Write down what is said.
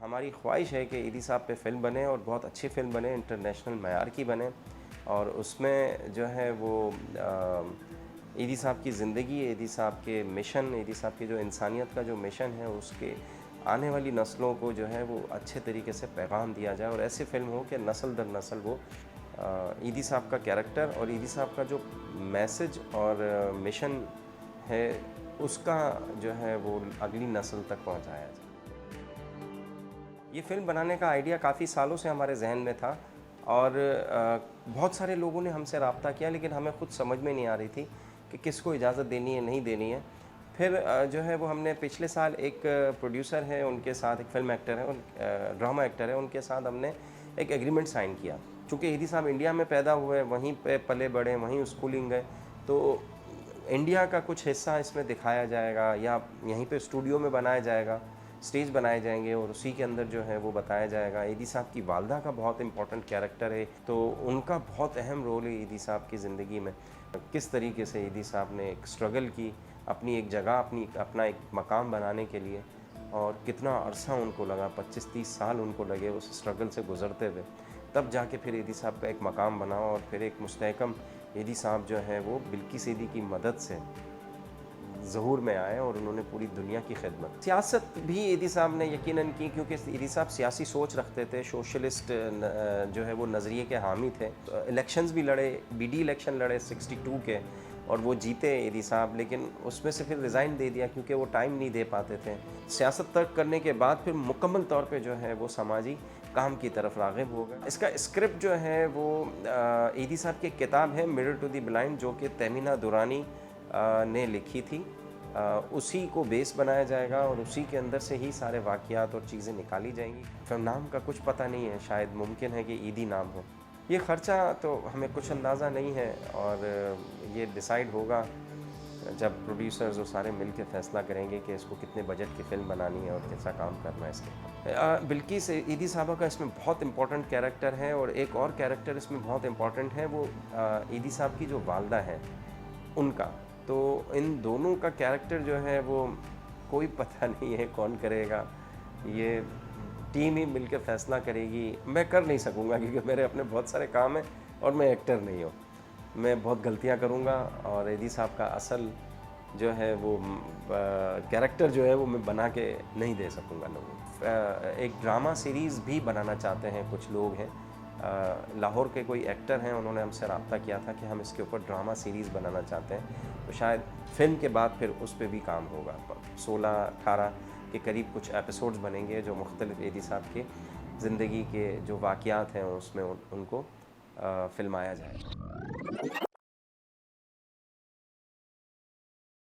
हमारी ख्वाहिश है कि ईदी साहब पे फ़िल्म बने और बहुत अच्छी फ़िल्म बने, इंटरनेशनल मयार की बने और उसमें जो है वो ईदी साहब की ज़िंदगी, ईदी साहब के मिशन, ईदी साहब की जो इंसानियत का जो मिशन है उसके आने वाली नस्लों को जो है वो अच्छे तरीके से पैगाम दिया जाए और ऐसी फ़िल्म हो कि नस्ल दर नस्ल वो ईदी साहब का कैरेक्टर और ईदी साहब का जो मैसेज और मिशन है उसका जो है वो अगली नस्ल तक पहुंचाया जाए। ये फ़िल्म बनाने का आइडिया काफ़ी सालों से हमारे जहन में था और बहुत सारे लोगों ने हमसे रब्ता किया लेकिन हमें खुद समझ में नहीं आ रही थी कि किसको इजाज़त देनी है, नहीं देनी है। फिर जो है वो हमने पिछले साल एक प्रोड्यूसर है, उनके साथ एक फ़िल्म एक्टर है, ड्रामा एक्टर है, उनके साथ हमने एक एग्रीमेंट साइन किया। चूँकि ईदी साहब इंडिया में पैदा हुए, वहीं पे पले बढ़े, वहीं स्कूलिंग गए, तो इंडिया का कुछ हिस्सा इसमें दिखाया जाएगा या यहीं पे स्टूडियो में बनाया जाएगा, स्टेज बनाए जाएंगे और उसी के अंदर जो है वो बताया जाएगा। ईदी साहब की वालदा का बहुत इंपॉर्टेंट कैरेक्टर है, तो उनका बहुत अहम रोल है ईदी साहब की ज़िंदगी में। किस तरीके से ईदी साहब ने एक स्ट्रगल की, अपनी एक जगह, अपना एक मकाम बनाने के लिए और कितना अरसा उनको लगा, 25-30 साल उनको लगे उस स्ट्रगल से गुज़रते हुए। तब जाके फिर ईदी साहब का एक मकाम बना और फिर एक मुस्तहकम ईदी साहब जो है वो बिल्किस ईदी की मदद से ज़हूर में आए और उन्होंने पूरी दुनिया की खिदमत। सियासत भी ईदी साहब ने यकीनन की क्योंकि ईदी साहब सियासी सोच रखते थे, सोशलिस्ट जो है वो नज़रिए के हामी थे। तो इलेक्शंस भी लड़े, बीडी इलेक्शन लड़े 62 के और वो जीते ईदी साहब, लेकिन उसमें से फिर रिज़ाइन दे दिया क्योंकि वो टाइम नहीं दे पाते थे। सियासत तर्क करने के बाद फिर मुकम्मल तौर पे जो है वो समाजी काम की तरफ राग़िब हो गए। इसका स्क्रिप्ट जो है वो ईदी साहब की किताब है मिरर टू द ब्लाइंड, जो कि तहमीना दुरानी ने लिखी थी। उसी को बेस बनाया जाएगा और उसी के अंदर से ही सारे वाक़यात और चीज़ें निकाली जाएंगी। फिल्म नाम का कुछ पता नहीं है, शायद मुमकिन है कि ईदी नाम हो। ये ख़र्चा तो हमें कुछ अंदाज़ा नहीं है और ये डिसाइड होगा जब प्रोड्यूसर्स और सारे मिल के फ़ैसला करेंगे कि इसको कितने बजट की फ़िल्म बनानी है और कैसा काम करना है इसके ऊपर। बिल्किस ईदी साहबा का इसमें बहुत इंपॉर्टेंट कैरेक्टर है और एक और कैरेक्टर इसमें बहुत इंपॉर्टेंट है, वो ईदी साहब की जो वालदा है उनका। तो इन दोनों का कैरेक्टर जो है वो कोई पता नहीं है कौन करेगा, ये टीम ही मिलकर फ़ैसला करेगी। मैं कर नहीं सकूँगा क्योंकि मेरे अपने बहुत सारे काम हैं और मैं एक्टर नहीं हूँ। मैं बहुत गलतियाँ करूँगा और ईदी साहब का असल जो है वो कैरेक्टर जो है वो मैं बना के नहीं दे सकूँगा लोगों को। एक ड्रामा सीरीज़ भी बनाना चाहते हैं कुछ लोग हैं, लाहौर के कोई एक्टर हैं, उन्होंने हमसे रब्ता किया था कि हम इसके ऊपर ड्रामा सीरीज़ बनाना चाहते हैं, तो शायद फ़िल्म के बाद फिर उस पर भी काम होगा। 16-18 के करीब कुछ एपिसोड्स बनेंगे जो मुख्तलिफ ईदी साहब के ज़िंदगी के जो वाक़यात हैं उसमें उनको फ़िल्माया जाएगा।